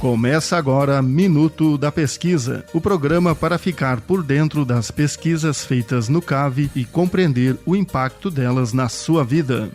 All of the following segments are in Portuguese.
Começa agora Minuto da Pesquisa, o programa para ficar por dentro das pesquisas feitas no CAV e compreender o impacto delas na sua vida.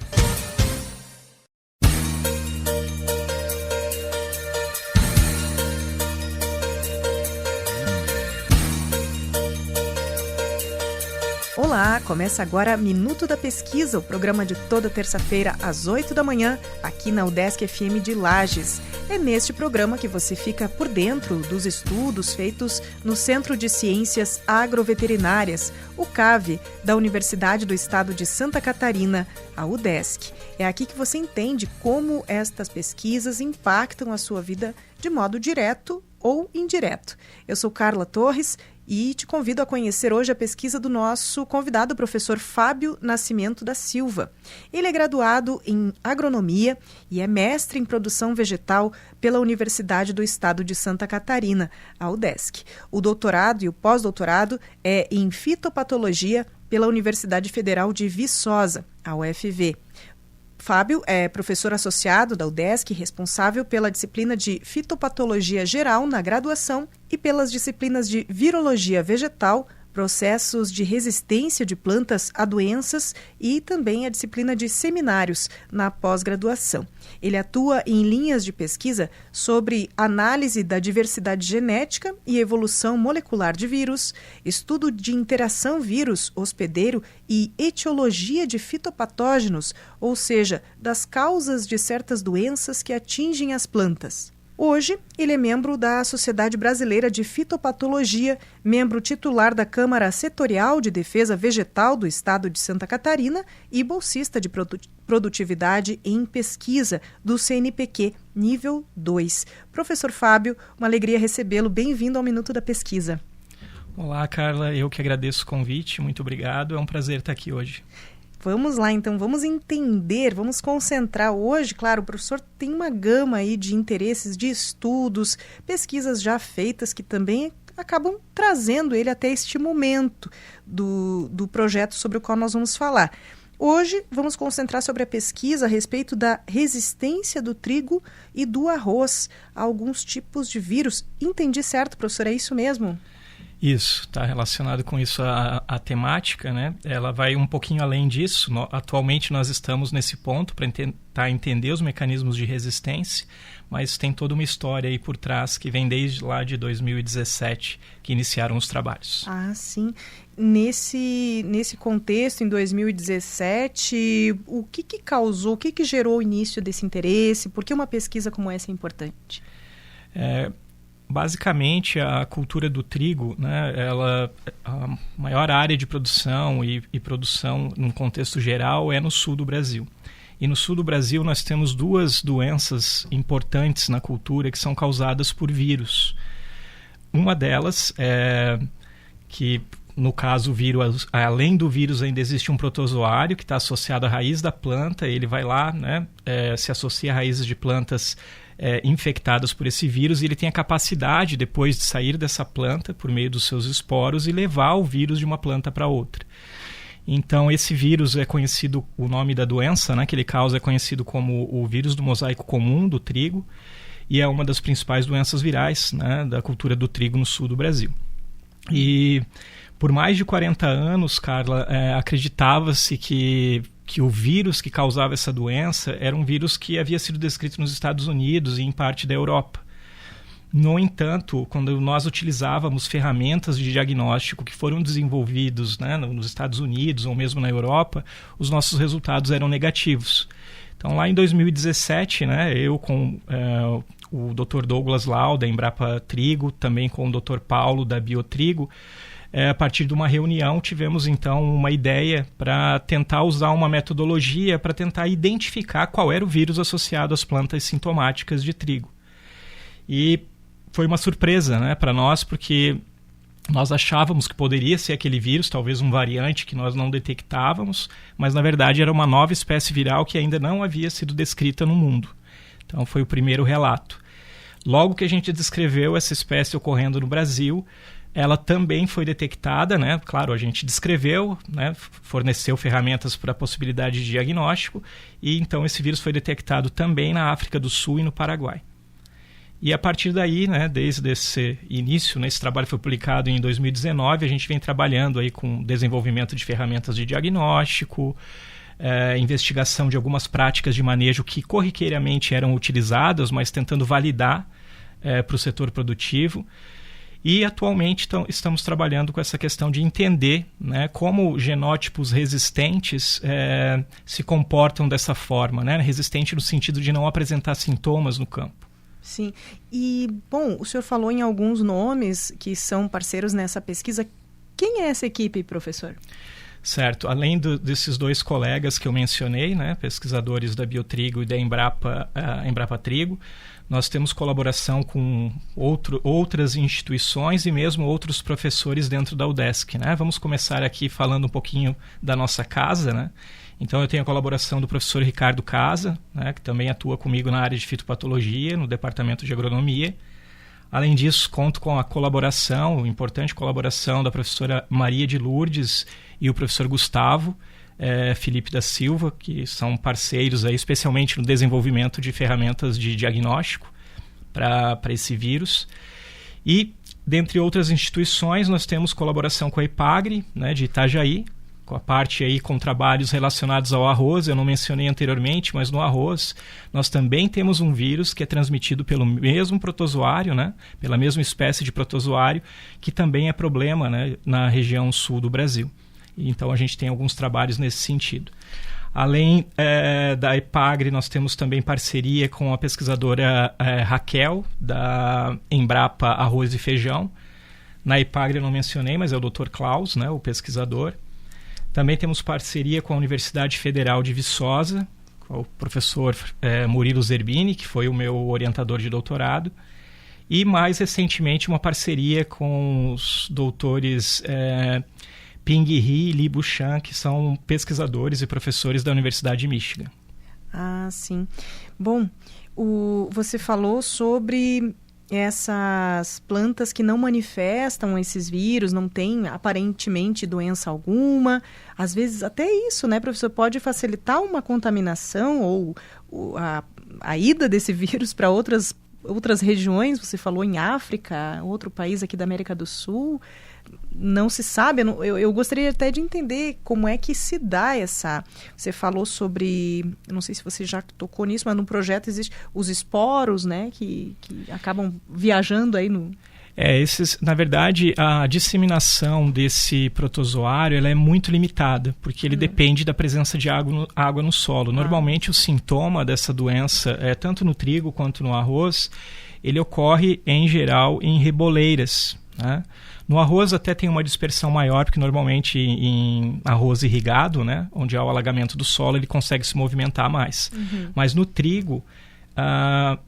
Olá, começa agora Minuto da Pesquisa, o programa de toda terça-feira às 8 da manhã, aqui na UDESC FM de Lages. É neste programa que você fica por dentro dos estudos feitos no Centro de Ciências Agroveterinárias, o CAV, da Universidade do Estado de Santa Catarina, a UDESC. É aqui que você entende como estas pesquisas impactam a sua vida de modo direto ou indireto. Eu sou Carla Torres e te convido a conhecer hoje a pesquisa do nosso convidado, o professor Fábio Nascimento da Silva. Ele é graduado em agronomia e é mestre em produção vegetal pela Universidade do Estado de Santa Catarina, a UDESC. O doutorado e o pós-doutorado é em fitopatologia pela Universidade Federal de Viçosa, a UFV. Fábio é professor associado da UDESC, responsável pela disciplina de Fitopatologia Geral na graduação e pelas disciplinas de Virologia Vegetal, Processos de Resistência de Plantas a Doenças e também a disciplina de Seminários na pós-graduação. Ele atua em linhas de pesquisa sobre análise da diversidade genética e evolução molecular de vírus, estudo de interação vírus-hospedeiro e etiologia de fitopatógenos, ou seja, das causas de certas doenças que atingem as plantas. Hoje, ele é membro da Sociedade Brasileira de Fitopatologia, membro titular da Câmara Setorial de Defesa Vegetal do Estado de Santa Catarina e bolsista de produtividade em pesquisa do CNPq, nível 2. Professor Fábio, uma alegria recebê-lo. Bem-vindo ao Minuto da Pesquisa. Olá, Carla. Eu que agradeço o convite. Muito obrigado. É um prazer estar aqui hoje. Vamos lá, então, vamos entender, vamos concentrar hoje. Claro, o professor tem uma gama aí de interesses, de estudos, pesquisas já feitas que também acabam trazendo ele até este momento do projeto sobre o qual nós vamos falar. Hoje vamos concentrar sobre a pesquisa a respeito da resistência do trigo e do arroz a alguns tipos de vírus. Entendi certo, professor? É isso mesmo? Isso, está relacionado com isso a temática, né? Ela vai um pouquinho além disso. Atualmente nós estamos nesse ponto para tentar entender os mecanismos de resistência, mas tem toda uma história aí por trás que vem desde lá de 2017 que iniciaram os trabalhos. Ah, sim. Nesse contexto, em 2017, o que causou, o que gerou o início desse interesse? Por que uma pesquisa como essa é importante? Basicamente, a cultura do trigo, né, a maior área de produção e produção, num contexto geral, é no sul do Brasil. E no sul do Brasil nós temos duas doenças importantes na cultura que são causadas por vírus. Uma delas é que, no caso, o vírus, além do vírus ainda existe um protozoário que está associado à raiz da planta. Ele vai lá, né, se associa a raízes de plantas infectadas por esse vírus, e ele tem a capacidade, depois de sair dessa planta, por meio dos seus esporos, e levar o vírus de uma planta para outra. Então, esse vírus é conhecido, o nome da doença, né, que ele causa é conhecido como o vírus do mosaico comum do trigo, e é uma das principais doenças virais, né, da cultura do trigo no sul do Brasil. E por mais de 40 anos, Carla, acreditava-se que o vírus que causava essa doença era um vírus que havia sido descrito nos Estados Unidos e em parte da Europa. No entanto, quando nós utilizávamos ferramentas de diagnóstico que foram desenvolvidos, né, nos Estados Unidos ou mesmo na Europa, os nossos resultados eram negativos. Então, lá em 2017, né, eu com o Dr. Douglas Lau, da Embrapa Trigo, também com o Dr. Paulo, da Biotrigo, a partir de uma reunião, tivemos então uma ideia para tentar usar uma metodologia para tentar identificar qual era o vírus associado às plantas sintomáticas de trigo. E foi uma surpresa, né, para nós, porque nós achávamos que poderia ser aquele vírus, talvez um variante que nós não detectávamos, mas na verdade era uma nova espécie viral que ainda não havia sido descrita no mundo. Então foi o primeiro relato. Logo que a gente descreveu essa espécie ocorrendo no Brasil, ela também foi detectada, né? Claro, a gente descreveu, né? Forneceu ferramentas para a possibilidade de diagnóstico, e então esse vírus foi detectado também na África do Sul e no Paraguai. E a partir daí, né, desde esse início, né, esse trabalho foi publicado em 2019, a gente vem trabalhando aí com desenvolvimento de ferramentas de diagnóstico, investigação de algumas práticas de manejo que corriqueiramente eram utilizadas, mas tentando validar para o setor produtivo. E atualmente estamos trabalhando com essa questão de entender, né, como genótipos resistentes se comportam dessa forma, né? Resistente no sentido de não apresentar sintomas no campo. Sim. E, bom, o senhor falou em alguns nomes que são parceiros nessa pesquisa. Quem é essa equipe, professor? Certo. Além desses dois colegas que eu mencionei, né, pesquisadores da Biotrigo e da Embrapa Trigo, nós temos colaboração com outras instituições e mesmo outros professores dentro da UDESC, né? Vamos começar aqui falando um pouquinho da nossa casa, né? Então eu tenho a colaboração do professor Ricardo Casa, né, que também atua comigo na área de fitopatologia, no departamento de agronomia. Além disso, conto com a importante colaboração da professora Maria de Lourdes e o professor Gustavo Felipe da Silva, que são parceiros aí, especialmente no desenvolvimento de ferramentas de diagnóstico para esse vírus. E, dentre outras instituições, nós temos colaboração com a IPAGRE, né, de Itajaí, com a parte aí com trabalhos relacionados ao arroz. Eu não mencionei anteriormente, mas no arroz nós também temos um vírus que é transmitido pelo mesmo protozoário, né, pela mesma espécie de protozoário, que também é problema, né, na região sul do Brasil. Então a gente tem alguns trabalhos nesse sentido. Além da IPAGRE, nós temos também parceria com a pesquisadora Raquel, da Embrapa Arroz e Feijão. Na IPAGRE eu não mencionei, mas é o Dr. Klaus, né, o pesquisador. Também temos parceria com a Universidade Federal de Viçosa, com o professor Murilo Zerbini, que foi o meu orientador de doutorado. E mais recentemente uma parceria com os doutores Ping He e Li Buchan, que são pesquisadores e professores da Universidade de Michigan. Ah, sim. Bom, você falou sobre essas plantas que não manifestam esses vírus, não tem aparentemente doença alguma. Às vezes até isso, né, professor, pode facilitar uma contaminação ou a ida desse vírus para outras regiões. Você falou em África, outro país aqui da América do Sul. Não se sabe, eu gostaria até de entender como é que se dá essa... Você falou sobre, não sei se você já tocou nisso, mas no projeto existem os esporos, né, que acabam viajando aí no... Na verdade, a disseminação desse protozoário ela é muito limitada, porque ele depende da presença de água no solo. Normalmente, o sintoma dessa doença, tanto no trigo quanto no arroz, ele ocorre, em geral, em reboleiras, né? No arroz até tem uma dispersão maior, porque normalmente em arroz irrigado, né, onde há o alagamento do solo, ele consegue se movimentar mais. Mas no trigo,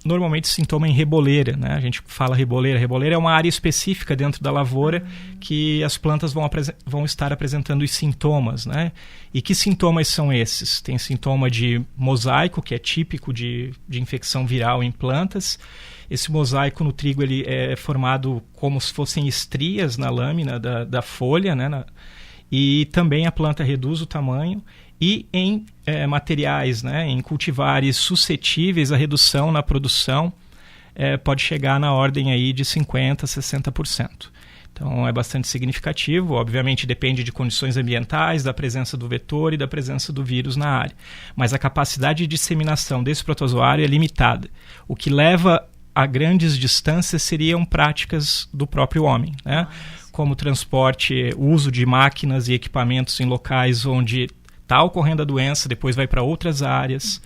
normalmente se sintoma em reboleira, né? A gente fala reboleira. Reboleira é uma área específica dentro da lavoura que as plantas vão estar apresentando os sintomas, né? E que sintomas são esses? Tem sintoma de mosaico, que é típico de infecção viral em plantas. Esse mosaico no trigo ele é formado como se fossem estrias na lâmina da folha, né? E também a planta reduz o tamanho. E em materiais, né, em cultivares suscetíveis à redução na produção, pode chegar na ordem aí de 50% a 60%. Então é bastante significativo, obviamente depende de condições ambientais, da presença do vetor e da presença do vírus na área. Mas a capacidade de disseminação desse protozoário é limitada. O que leva a grandes distâncias seriam práticas do próprio homem, né? Como transporte, uso de máquinas e equipamentos em locais onde está ocorrendo a doença, depois vai para outras áreas,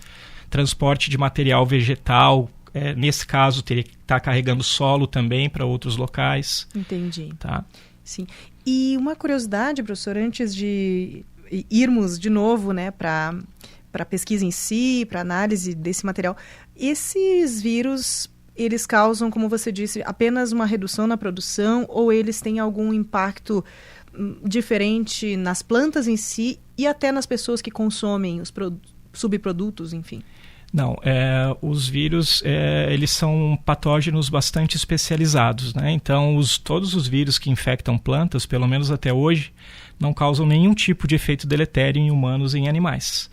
transporte de material vegetal, nesse caso teria que estar carregando solo também para outros locais. Entendi. Tá? Sim. E uma curiosidade, professor, antes de irmos de novo, né, para a pesquisa em si, para análise desse material, esses vírus, eles causam, como você disse, apenas uma redução na produção ou eles têm algum impacto diferente nas plantas em si e até nas pessoas que consomem os subprodutos, enfim? Não, os vírus eles são patógenos bastante especializados, né? Então todos os vírus que infectam plantas, pelo menos até hoje, não causam nenhum tipo de efeito deletério em humanos e em animais.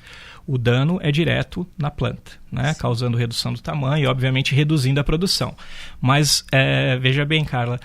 O dano é direto na planta, né? Causando redução do tamanho e, obviamente, reduzindo a produção. Mas, veja bem, Carla,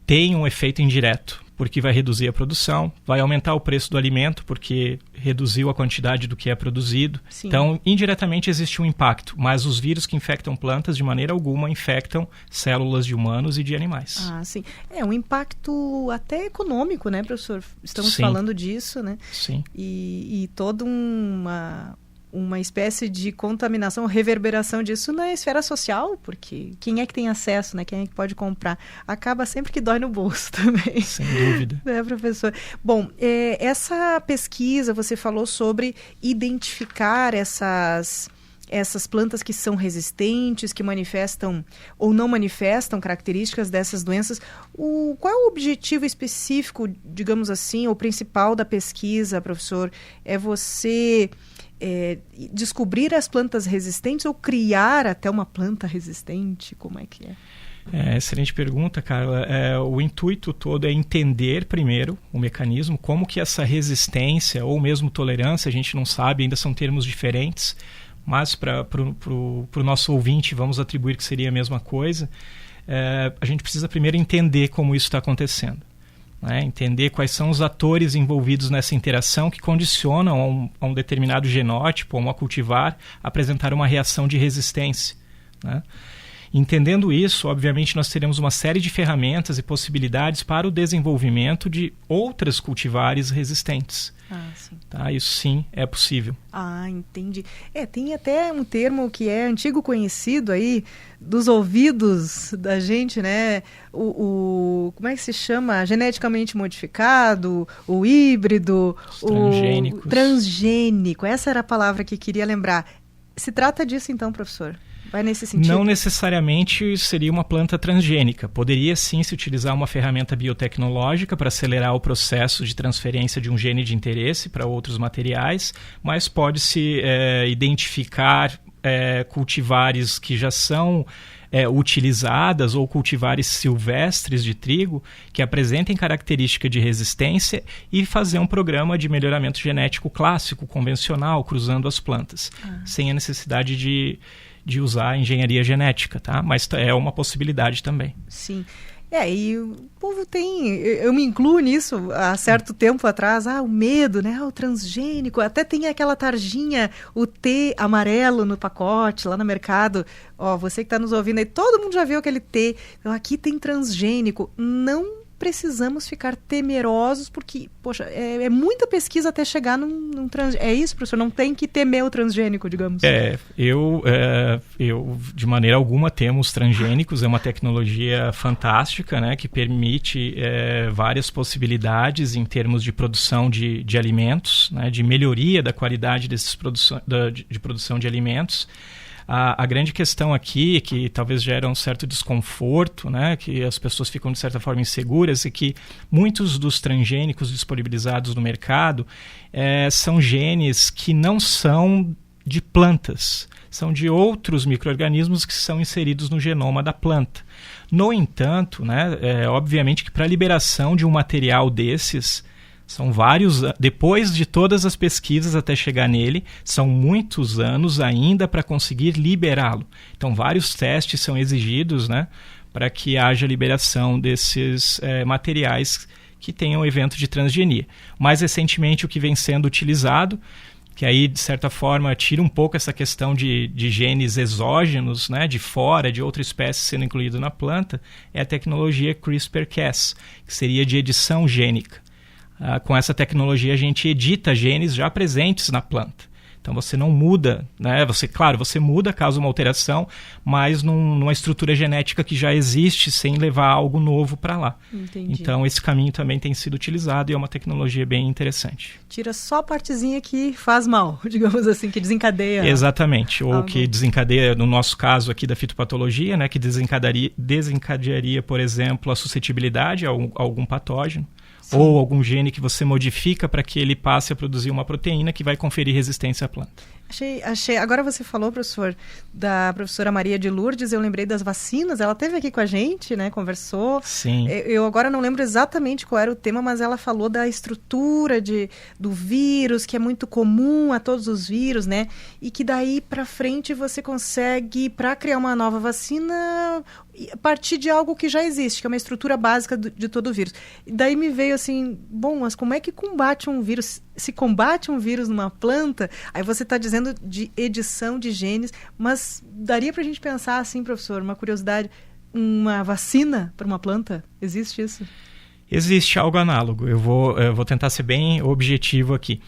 tem um efeito indireto, porque vai reduzir a produção, vai aumentar o preço do alimento, porque reduziu a quantidade do que é produzido. Sim. Então, indiretamente existe um impacto, mas os vírus que infectam plantas, de maneira alguma, infectam células de humanos e de animais. Ah, sim. É um impacto até econômico, né, professor? Estamos sim. falando disso, né? Sim. E toda uma espécie de contaminação, reverberação disso na esfera social, porque quem é que tem acesso, né? Quem é que pode comprar? Acaba sempre que dói no bolso também. Sem dúvida. Né, professor? Bom, essa pesquisa, você falou sobre identificar essas plantas que são resistentes, que manifestam ou não manifestam características dessas doenças. Qual é o objetivo específico, digamos assim, ou principal da pesquisa, professor? É você descobrir as plantas resistentes ou criar até uma planta resistente? Como é que é? Excelente pergunta, Carla. O intuito todo é entender primeiro o mecanismo, como que essa resistência ou mesmo tolerância, a gente não sabe, ainda são termos diferentes, mas para o nosso ouvinte vamos atribuir que seria a mesma coisa. A gente precisa primeiro entender como isso está acontecendo. Entender quais são os atores envolvidos nessa interação que condicionam a um determinado genótipo, a uma cultivar, a apresentar uma reação de resistência. Né? Entendendo isso, obviamente, nós teremos uma série de ferramentas e possibilidades para o desenvolvimento de outras cultivares resistentes. Sim. Tá? Isso sim é possível. Entendi. Tem até um termo que é antigo conhecido aí, dos ouvidos da gente, né? Como é que se chama? Geneticamente modificado, o híbrido, transgênicos. O transgênico. Essa era a palavra que queria lembrar. Se trata disso então, professor? Vai nesse sentido? Não necessariamente seria uma planta transgênica. Poderia sim se utilizar uma ferramenta biotecnológica para acelerar o processo de transferência de um gene de interesse para outros materiais, mas pode-se identificar cultivares que já são utilizadas ou cultivares silvestres de trigo que apresentem característica de resistência e fazer um programa de melhoramento genético clássico, convencional, cruzando as plantas, sem a necessidade de usar a engenharia genética, tá? Mas é uma possibilidade também. Sim. E o povo eu me incluo nisso há certo tempo atrás, o medo, né? O transgênico, até tem aquela tarjinha, o T amarelo no pacote, lá no mercado. Você que está nos ouvindo aí, todo mundo já viu aquele T. Então, aqui tem transgênico. Não precisamos ficar temerosos, porque, poxa, é muita pesquisa até chegar num transgênico. É isso, professor? Não tem que temer o transgênico, digamos? Eu, de maneira alguma, temo os transgênicos. É uma tecnologia fantástica, né, que permite várias possibilidades em termos de produção de alimentos, né, de melhoria da qualidade de produção de alimentos. A grande questão aqui, que talvez gera um certo desconforto, né, que as pessoas ficam de certa forma inseguras, é que muitos dos transgênicos disponibilizados no mercado são genes que não são de plantas, são de outros micro-organismos que são inseridos no genoma da planta. No entanto, né, obviamente que para a liberação de um material desses, são vários, depois de todas as pesquisas até chegar nele, são muitos anos ainda para conseguir liberá-lo. Então, vários testes são exigidos, né, para que haja liberação desses materiais que tenham evento de transgenia. Mais recentemente, o que vem sendo utilizado, que aí, de certa forma, tira um pouco essa questão de genes exógenos, né, de fora, de outra espécie sendo incluído na planta, é a tecnologia CRISPR-Cas, que seria de edição gênica. Com essa tecnologia a gente edita genes já presentes na planta. Então você não muda, né? Você muda caso uma alteração, mas numa estrutura genética que já existe sem levar algo novo para lá. Entendi. Então esse caminho também tem sido utilizado e é uma tecnologia bem interessante. Tira só a partezinha que faz mal, digamos assim, que desencadeia. Exatamente, ou que desencadeia, no nosso caso aqui da fitopatologia, né? Que desencadearia, por exemplo, a suscetibilidade a algum patógeno. Sim. Ou algum gene que você modifica para que ele passe a produzir uma proteína que vai conferir resistência à planta. Achei. Agora você falou, professor, da professora Maria de Lourdes, eu lembrei das vacinas, ela esteve aqui com a gente, né, conversou. Sim. Eu agora não lembro exatamente qual era o tema, mas ela falou da estrutura do vírus, que é muito comum a todos os vírus, né, e que daí para frente você consegue, para criar uma nova vacina, a partir de algo que já existe, que é uma estrutura básica de todo o vírus. E daí me veio assim, bom, mas como é que combate um vírus? Se combate um vírus numa planta, aí você está dizendo de edição de genes, mas daria para a gente pensar assim, professor, uma curiosidade, uma vacina para uma planta? Existe isso? Existe algo análogo. Eu vou tentar ser bem objetivo aqui.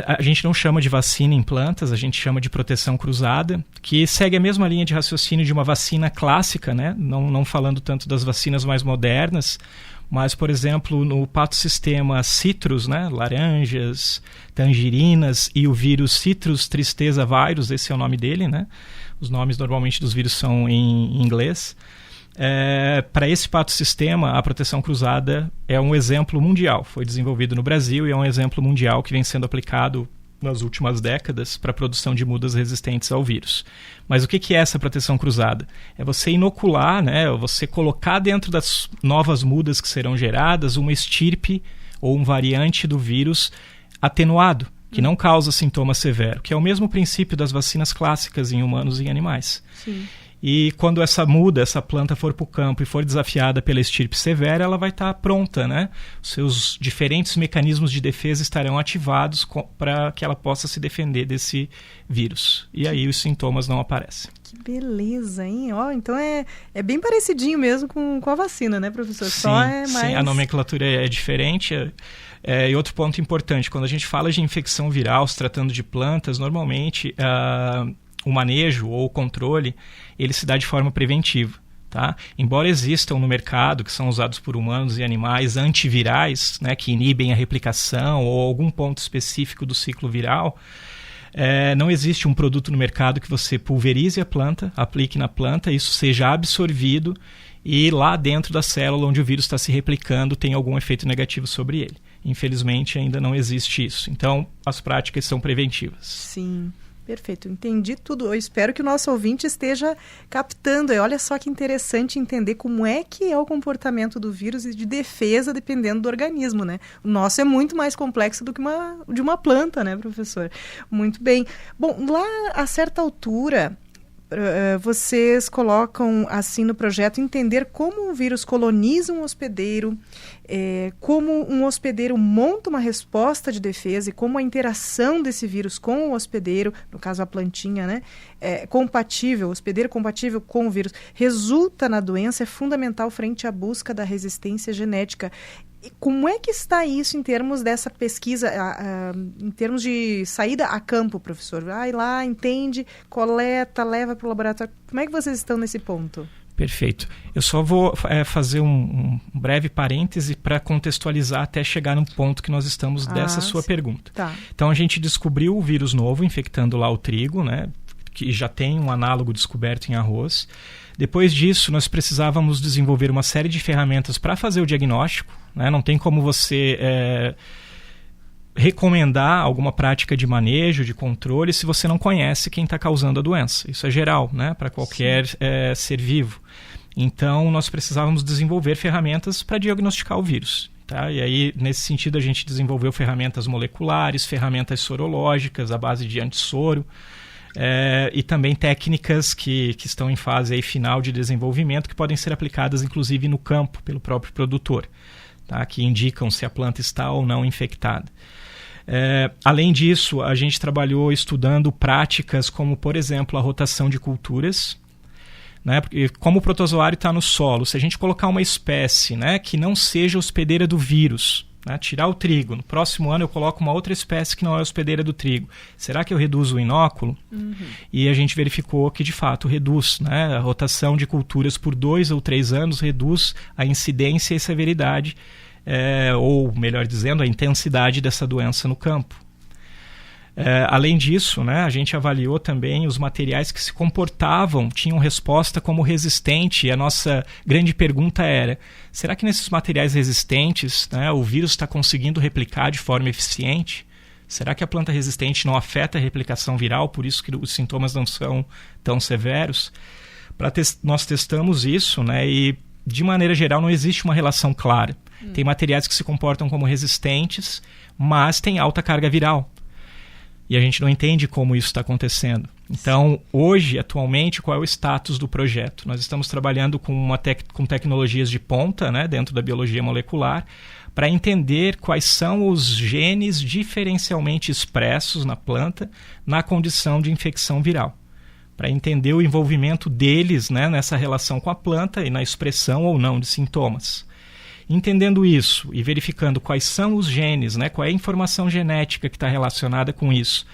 A gente não chama de vacina em plantas, a gente chama de proteção cruzada, que segue a mesma linha de raciocínio de uma vacina clássica, né? Não falando tanto das vacinas mais modernas, mas, por exemplo, no patossistema citrus, né? Laranjas, tangerinas e o vírus Citrus tristeza virus, esse é o nome dele, né? Os nomes normalmente dos vírus são em inglês. Para esse patossistema, a proteção cruzada é um exemplo mundial. Foi desenvolvido no Brasil e é um exemplo mundial que vem sendo aplicado nas últimas décadas para a produção de mudas resistentes ao vírus. Mas o que é essa proteção cruzada? É você inocular, né, você colocar dentro das novas mudas que serão geradas uma estirpe ou um variante do vírus atenuado, que não causa sintoma severo, que é o mesmo princípio das vacinas clássicas em humanos e em animais. Sim. E quando essa planta for para o campo e for desafiada pela estirpe severa, ela vai estar pronta, né? Os seus diferentes mecanismos de defesa estarão ativados para que ela possa se defender desse vírus. E aí os sintomas não aparecem. Que beleza, hein? Então é bem parecidinho mesmo com a vacina, né, professor? Sim, só é mais... sim, a nomenclatura é diferente. E outro ponto importante, quando a gente fala de infecção viral, se tratando de plantas, normalmente... o manejo ou o controle, ele se dá de forma preventiva. Tá? Embora existam no mercado, que são usados por humanos e animais, antivirais, né, que inibem a replicação ou algum ponto específico do ciclo viral, não existe um produto no mercado que você pulverize a planta, aplique na planta, isso seja absorvido e lá dentro da célula onde o vírus está se replicando tem algum efeito negativo sobre ele. Infelizmente ainda não existe isso. Então as práticas são preventivas. Sim. Perfeito, entendi tudo. Eu espero que o nosso ouvinte esteja captando. E olha só que interessante entender como é que é o comportamento do vírus e de defesa dependendo do organismo, né? O nosso é muito mais complexo do que de uma planta, né, professor? Muito bem. Bom, lá a certa altura... vocês colocam assim no projeto entender como um vírus coloniza um hospedeiro, como um hospedeiro monta uma resposta de defesa e como a interação desse vírus com o hospedeiro, no caso a plantinha, né, hospedeiro compatível com o vírus, resulta na doença, é fundamental frente à busca da resistência genética. E como é que está isso em termos dessa pesquisa, em termos de saída a campo, professor? Vai lá, entende, coleta, leva para o laboratório. Como é que vocês estão nesse ponto? Perfeito. Eu só vou fazer um breve parêntese para contextualizar até chegar no ponto que nós estamos dessa sua pergunta. Tá. Então, a gente descobriu o vírus novo infectando lá o trigo, né, que já tem um análogo descoberto em arroz. Depois disso, nós precisávamos desenvolver uma série de ferramentas para fazer o diagnóstico. Né? Não tem como você recomendar alguma prática de manejo, de controle, se você não conhece quem está causando a doença. Isso é geral, né? Para qualquer ser vivo. Então, nós precisávamos desenvolver ferramentas para diagnosticar o vírus. Tá? E aí, nesse sentido, a gente desenvolveu ferramentas moleculares, ferramentas sorológicas, à base de antissoro, e também técnicas que estão em fase aí final de desenvolvimento, que podem ser aplicadas, inclusive, no campo, pelo próprio produtor, tá? Que indicam se a planta está ou não infectada. Além disso, a gente trabalhou estudando práticas como, por exemplo, a rotação de culturas, né? Porque como o protozoário está no solo, se a gente colocar uma espécie, né, que não seja hospedeira do vírus, né, tirar o trigo, no próximo ano eu coloco uma outra espécie que não é hospedeira do trigo, será que eu reduzo o inóculo? Uhum. E a gente verificou que de fato reduz, né? A rotação de culturas por 2 ou 3 anos reduz a incidência e severidade, ou melhor dizendo, a intensidade dessa doença no campo. Além disso, né, a gente avaliou também os materiais que se comportavam, tinham resposta como resistente, e a nossa grande pergunta era, será que nesses materiais resistentes, né, o vírus está conseguindo replicar de forma eficiente? Será que a planta resistente não afeta a replicação viral, por isso que os sintomas não são tão severos? Nós testamos isso, né, e de maneira geral não existe uma relação clara. Tem materiais que se comportam como resistentes, mas tem alta carga viral. E a gente não entende como isso está acontecendo. Então, hoje, atualmente, qual é o status do projeto? Nós estamos trabalhando com tecnologias de ponta, né, dentro da biologia molecular, para entender quais são os genes diferencialmente expressos na planta na condição de infecção viral. Para entender o envolvimento deles, né, nessa relação com a planta e na expressão ou não de sintomas. Entendendo isso e verificando quais são os genes, né, qual é a informação genética que está relacionada com isso,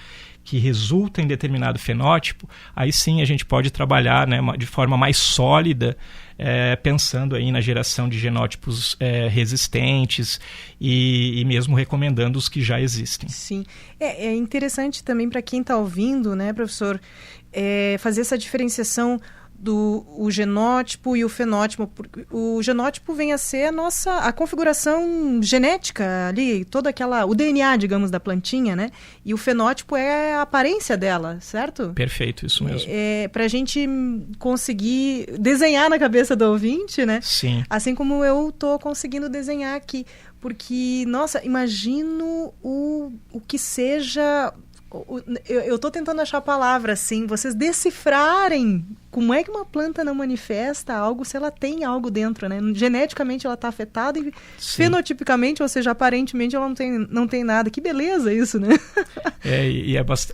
que resulta em determinado fenótipo, aí sim a gente pode trabalhar, né, de forma mais sólida, pensando aí na geração de genótipos resistentes e mesmo recomendando os que já existem. Sim, é interessante também para quem está ouvindo, né, professor, fazer essa diferenciação o genótipo e o fenótipo. O genótipo vem a ser a configuração genética ali, o DNA, digamos, da plantinha, né? E o fenótipo é a aparência dela, certo? Perfeito, isso mesmo. Para a gente conseguir desenhar na cabeça do ouvinte, né? Sim. Assim como eu estou conseguindo desenhar aqui. Porque, nossa, imagino o que seja... Eu estou tentando achar a palavra, assim, vocês decifrarem como é que uma planta não manifesta algo se ela tem algo dentro, né? Geneticamente ela está afetada e fenotipicamente, ou seja, aparentemente ela não tem nada. Que beleza isso, né?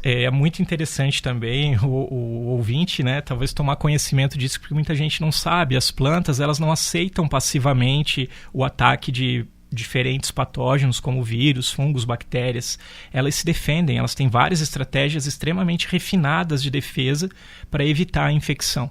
É muito interessante também o ouvinte, né? Talvez tomar conhecimento disso, porque muita gente não sabe. As plantas, elas não aceitam passivamente o ataque de diferentes patógenos como vírus, fungos, bactérias. Elas se defendem, elas têm várias estratégias extremamente refinadas de defesa para evitar a infecção.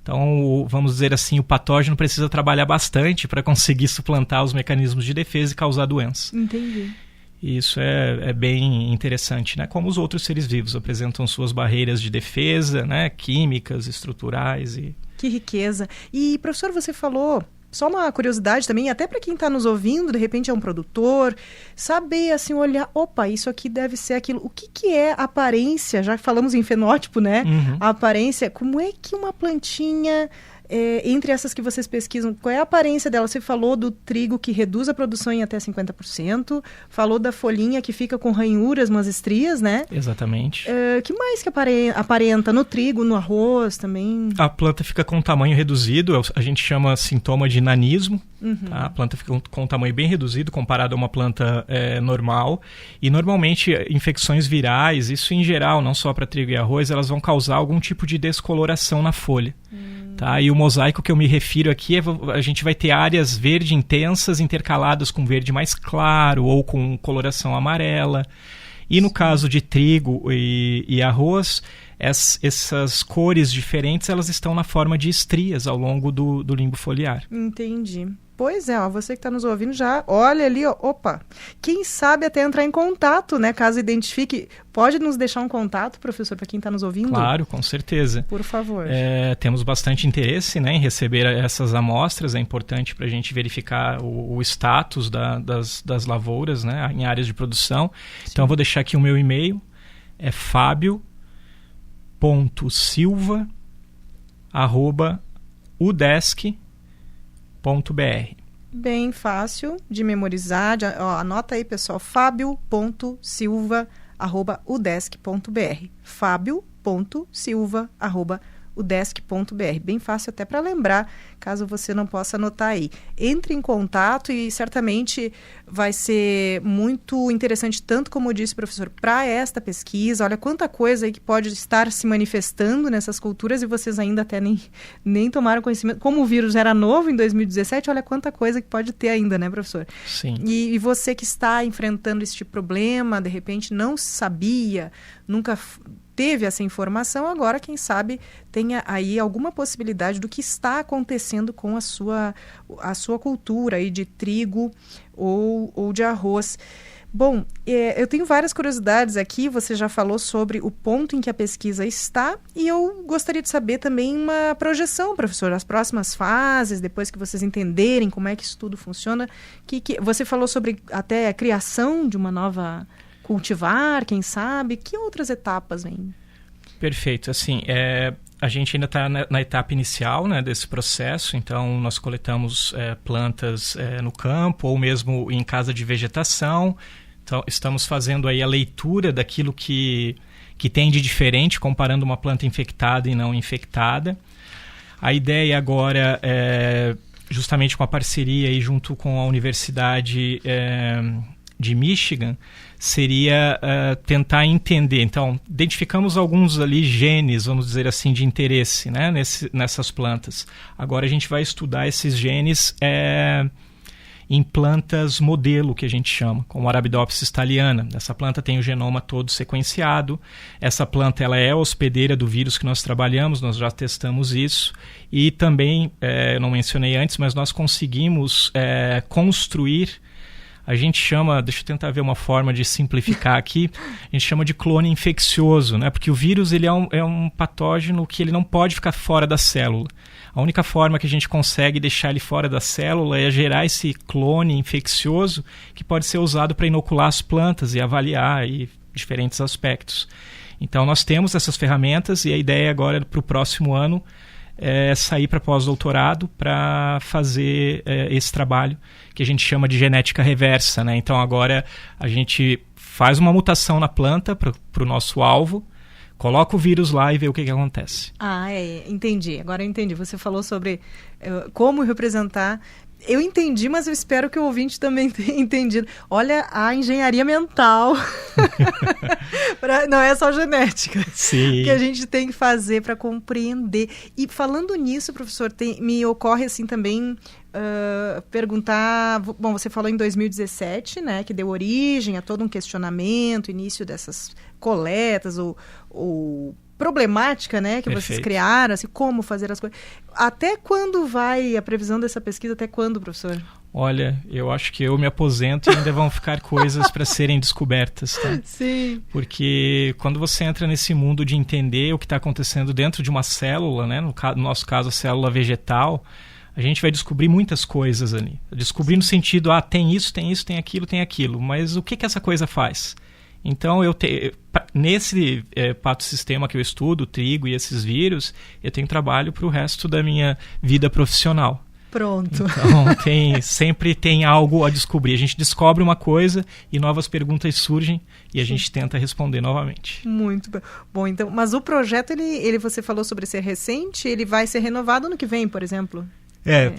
Então, vamos dizer assim, o patógeno precisa trabalhar bastante para conseguir suplantar os mecanismos de defesa e causar doença. Entendi. E isso é bem interessante, né? Como os outros seres vivos apresentam suas barreiras de defesa, né? Químicas, estruturais. Que riqueza. E, professor, você falou... Só uma curiosidade também, até para quem está nos ouvindo, de repente é um produtor, saber, assim, olhar, opa, isso aqui deve ser aquilo. O que é a aparência? Já falamos em fenótipo, né? Uhum. A aparência, como é que uma plantinha... entre essas que vocês pesquisam, qual é a aparência dela? Você falou do trigo que reduz a produção em até 50%, falou da folhinha que fica com ranhuras, umas estrias, né? Exatamente. Que mais que aparenta no trigo, no arroz também? A planta fica com um tamanho reduzido, a gente chama sintoma de nanismo. Uhum. Tá? A planta fica com um tamanho bem reduzido comparado a uma planta normal. E normalmente infecções virais, isso em geral, não só para trigo e arroz, elas vão causar algum tipo de descoloração na folha. Tá? E o mosaico que eu me refiro aqui a gente vai ter áreas verde intensas intercaladas com verde mais claro ou com coloração amarela. E no caso de trigo e arroz, essas cores diferentes elas estão na forma de estrias ao longo do limbo foliar. Entendi. Pois é, você que está nos ouvindo já olha ali, opa, quem sabe até entrar em contato, né, caso identifique. Pode nos deixar um contato, professor, para quem está nos ouvindo? Claro, com certeza. Por favor. Temos bastante interesse, né, em receber essas amostras, é importante para a gente verificar o status das lavouras, né, em áreas de produção. Sim. Então eu vou deixar aqui o meu e-mail, é fabio.silva@udesc.br. Bem fácil de memorizar. Anota aí, pessoal. fabio.silva@udesc.br. fabio.silva@udesc.br. Bem fácil até para lembrar, caso você não possa anotar aí. Entre em contato e certamente vai ser muito interessante, tanto como disse o professor, para esta pesquisa. Olha quanta coisa aí que pode estar se manifestando nessas culturas e vocês ainda até nem tomaram conhecimento. Como o vírus era novo em 2017, olha quanta coisa que pode ter ainda, né, professor? Sim. E você que está enfrentando este problema, de repente não sabia, nunca teve essa informação, agora, quem sabe, tenha aí alguma possibilidade do que está acontecendo com a sua cultura aí de trigo ou de arroz. Bom, eu tenho várias curiosidades aqui, você já falou sobre o ponto em que a pesquisa está e eu gostaria de saber também uma projeção, professor, as próximas fases, depois que vocês entenderem como é que isso tudo funciona. Você falou sobre até a criação de uma nova cultivar, quem sabe? Que outras etapas vêm? Perfeito. Assim, a gente ainda está na etapa inicial, né, desse processo, então nós coletamos plantas no campo ou mesmo em casa de vegetação. Então, estamos fazendo aí a leitura daquilo que tem de diferente, comparando uma planta infectada e não infectada. A ideia agora, justamente com a parceria aí junto com a Universidade de Michigan, seria tentar entender. Então, identificamos alguns ali genes, vamos dizer assim, de interesse, né, nessas plantas. Agora a gente vai estudar esses genes em plantas modelo, que a gente chama, como Arabidopsis thaliana. Essa planta tem o genoma todo sequenciado. Essa planta ela é hospedeira do vírus que nós trabalhamos, nós já testamos isso. E também, eu não mencionei antes, mas nós conseguimos construir. A gente chama, deixa eu tentar ver uma forma de simplificar aqui, a gente chama de clone infeccioso, né? Porque o vírus ele é um patógeno que ele não pode ficar fora da célula. A única forma que a gente consegue deixar ele fora da célula é gerar esse clone infeccioso que pode ser usado para inocular as plantas e avaliar aí diferentes aspectos. Então nós temos essas ferramentas e a ideia agora para o próximo ano é sair para pós-doutorado para fazer esse trabalho que a gente chama de genética reversa, né? Então agora a gente faz uma mutação na planta para o nosso alvo, coloca o vírus lá e vê o que acontece. Entendi. Agora eu entendi. Você falou sobre como representar. Eu entendi, mas eu espero que o ouvinte também tenha entendido. Olha a engenharia mental. Não é só genética. Sim. Que a gente tem que fazer para compreender. E falando nisso, professor, me ocorre assim também perguntar... Bom, você falou em 2017, né, que deu origem a todo um questionamento, início dessas coletas ou problemática, né, que vocês criaram, assim, como fazer as coisas. Até quando vai a previsão dessa pesquisa? Até quando, professor? Olha, eu acho que eu me aposento e ainda vão ficar coisas para serem descobertas, tá? Sim. Porque quando você entra nesse mundo de entender o que está acontecendo dentro de uma célula, né, no nosso caso a célula vegetal, a gente vai descobrir muitas coisas ali. Descobrir no sentido, tem isso, tem aquilo, mas o que essa coisa faz? Então, nesse patossistema que eu estudo, o trigo e esses vírus, eu tenho trabalho para o resto da minha vida profissional. Pronto. Então, sempre tem algo a descobrir. A gente descobre uma coisa e novas perguntas surgem e a gente tenta responder novamente. Muito bom. Então, mas o projeto, você falou sobre ser recente, ele vai ser renovado ano que vem, por exemplo?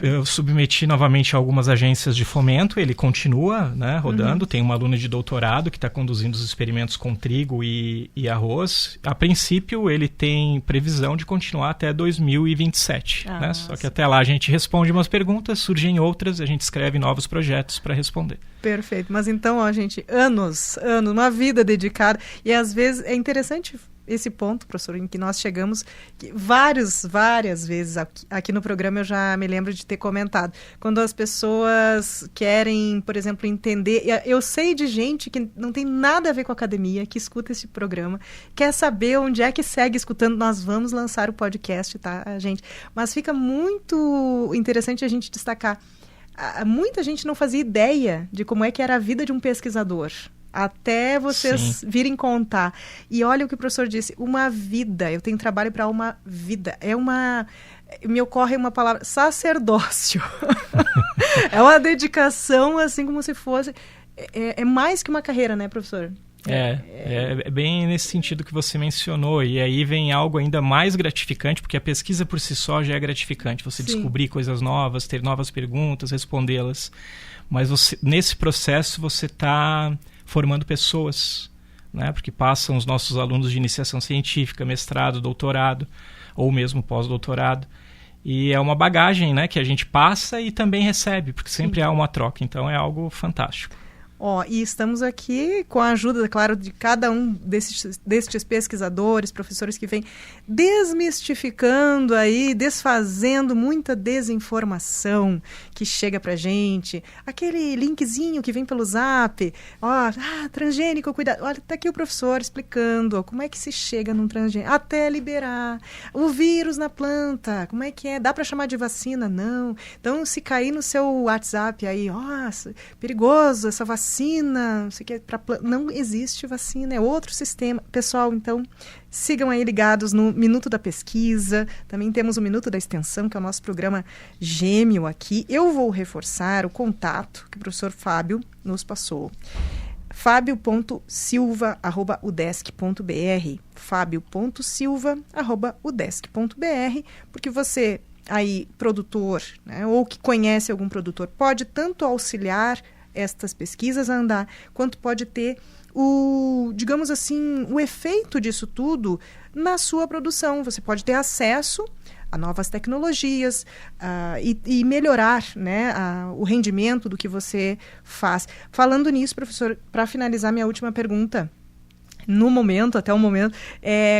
Eu submeti novamente a algumas agências de fomento, ele continua, né, rodando. Tem uma aluna de doutorado que está conduzindo os experimentos com trigo e arroz. A princípio, ele tem previsão de continuar até 2027. Né? Só que até lá a gente responde umas perguntas, surgem outras, a gente escreve novos projetos para responder. Perfeito. Mas então, gente, anos, uma vida dedicada. E às vezes é interessante esse ponto, professor, em que nós chegamos, que várias vezes aqui no programa eu já me lembro de ter comentado. Quando as pessoas querem, por exemplo, entender... Eu sei de gente que não tem nada a ver com academia, que escuta esse programa, quer saber onde é que segue escutando. Nós vamos lançar o podcast, tá, gente? Mas fica muito interessante a gente destacar. Muita gente não fazia ideia de como é que era a vida de um pesquisador. Até vocês virem contar. E olha o que o professor disse, uma vida. Eu tenho trabalho para uma vida. Me ocorre uma palavra, sacerdócio. É uma dedicação, assim como se fosse... É mais que uma carreira, né, professor? É bem nesse sentido que você mencionou. E aí vem algo ainda mais gratificante, porque a pesquisa por si só já é gratificante. Você descobrir coisas novas, ter novas perguntas, respondê-las. Mas nesse processo você está formando pessoas, né? Porque passam os nossos alunos de iniciação científica, mestrado, doutorado, ou mesmo pós-doutorado. E é uma bagagem, né, que a gente passa e também recebe, porque sempre há uma troca. Então é algo fantástico. E estamos aqui com a ajuda, claro, de cada um destes pesquisadores, professores que vêm desmistificando aí, desfazendo muita desinformação que chega pra gente. Aquele linkzinho que vem pelo Zap, transgênico, cuidado. Olha, tá aqui o professor explicando como é que se chega num transgênico, até liberar o vírus na planta, como é que é, dá pra chamar de vacina? Não. Então, se cair no seu WhatsApp aí, perigoso essa vacina, vacina, não sei o que, não existe vacina, é outro sistema. Pessoal, então, sigam aí ligados no Minuto da Pesquisa, também temos o Minuto da Extensão, que é o nosso programa gêmeo aqui. Eu vou reforçar o contato que o professor Fábio nos passou. fabio.silva@udesc.br, fabio.silva@udesc.br, porque você aí, produtor, né, ou que conhece algum produtor, pode tanto auxiliar estas pesquisas a andar, quanto pode ter digamos assim, o efeito disso tudo na sua produção. Você pode ter acesso a novas tecnologias e melhorar, né, o rendimento do que você faz. Falando nisso, professor, para finalizar minha última pergunta, até o momento,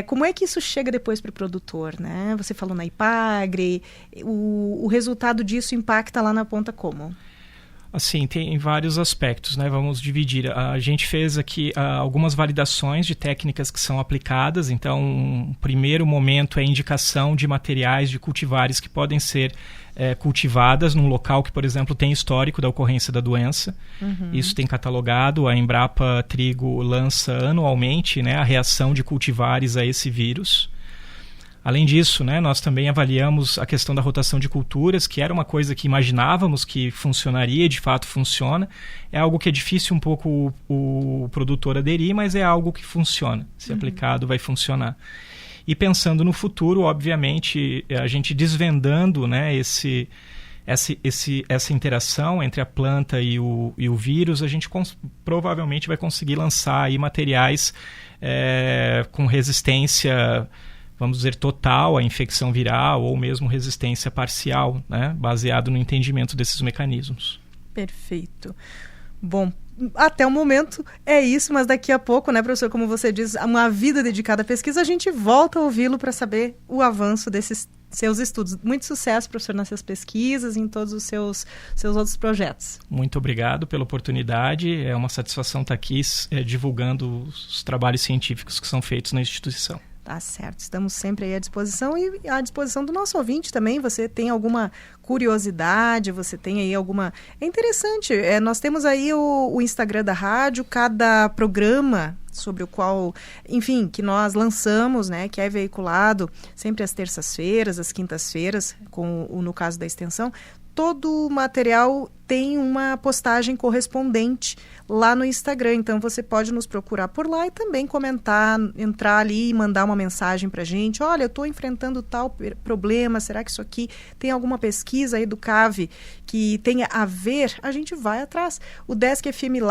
como é que isso chega depois para o produtor, né? Você falou na IPAGRE, o resultado disso impacta lá na ponta como? Assim, tem vários aspectos, né? Vamos dividir. A gente fez aqui algumas validações de técnicas que são aplicadas. Então, um primeiro momento é a indicação de materiais de cultivares que podem ser cultivadas num local que, por exemplo, tem histórico da ocorrência da doença. Uhum. Isso tem catalogado. A Embrapa Trigo lança anualmente, né, a reação de cultivares a esse vírus. Além disso, né, nós também avaliamos a questão da rotação de culturas, que era uma coisa que imaginávamos que funcionaria e de fato funciona. É algo que é difícil um pouco o produtor aderir, mas é algo que funciona. Se aplicado, vai funcionar. E pensando no futuro, obviamente, a gente desvendando, né, essa interação entre a planta e o vírus, a gente provavelmente vai conseguir lançar aí materiais com resistência, vamos dizer, total à infecção viral ou mesmo resistência parcial, né, baseado no entendimento desses mecanismos. Perfeito. Bom, até o momento é isso, mas daqui a pouco, né, professor, como você diz, uma vida dedicada à pesquisa, a gente volta a ouvi-lo para saber o avanço desses seus estudos. Muito sucesso, professor, nessas pesquisas e em todos os seus outros projetos. Muito obrigado pela oportunidade. É uma satisfação estar aqui divulgando os trabalhos científicos que são feitos na instituição. Tá certo, estamos sempre aí à disposição e à disposição do nosso ouvinte também. Você tem alguma curiosidade, você tem aí alguma... É interessante, nós temos aí o Instagram da rádio, cada programa sobre o qual, enfim, que nós lançamos, né, que é veiculado sempre às terças-feiras, às quintas-feiras, no caso da extensão, todo o material tem uma postagem correspondente lá no Instagram, então você pode nos procurar por lá e também comentar, entrar ali e mandar uma mensagem para a gente. Olha, eu estou enfrentando tal problema, será que isso aqui tem alguma pesquisa aí do CAV que tenha a ver? A gente vai atrás. O Desk FM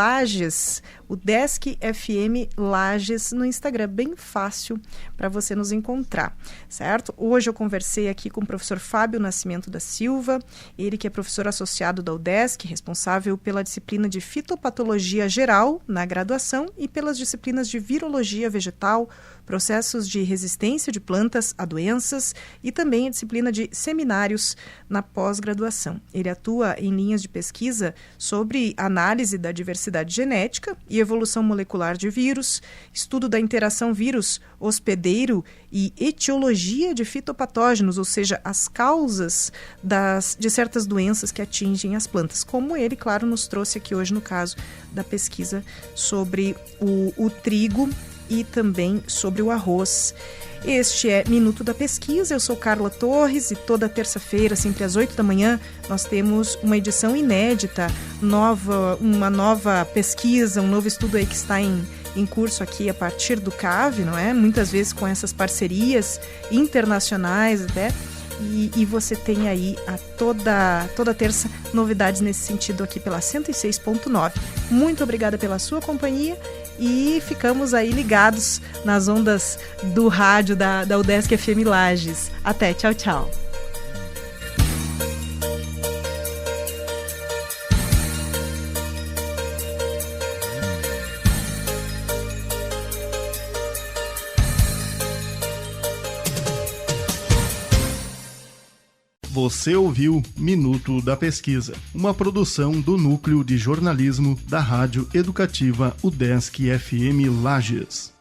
Lages, no Instagram, bem fácil para você nos encontrar, certo? Hoje eu conversei aqui com o professor Fábio Nascimento da Silva, ele que é professor associado da UDESC, responsável pela disciplina de fitopatologia geral na graduação e pelas disciplinas de virologia vegetal, processos de resistência de plantas a doenças e também a disciplina de seminários na pós-graduação. Ele atua em linhas de pesquisa sobre análise da diversidade genética e evolução molecular de vírus, estudo da interação vírus-hospedeiro e etiologia de fitopatógenos, ou seja, as causas de certas doenças que atingem as plantas, como ele, claro, nos trouxe aqui hoje no caso da pesquisa sobre o trigo e também sobre o arroz. Este é Minuto da Pesquisa, eu sou Carla Torres e toda terça-feira, sempre às 8 da manhã, nós temos uma edição inédita, uma nova pesquisa, um novo estudo aí que está em curso aqui a partir do CAV, não é? Muitas vezes com essas parcerias internacionais até, e você tem aí toda terça novidades nesse sentido aqui pela 106.9. Muito obrigada pela sua companhia e ficamos aí ligados nas ondas do rádio da UDESC FM Lages. Até, tchau, tchau. Você ouviu Minuto da Pesquisa, uma produção do Núcleo de Jornalismo da Rádio Educativa UDESC FM Lages.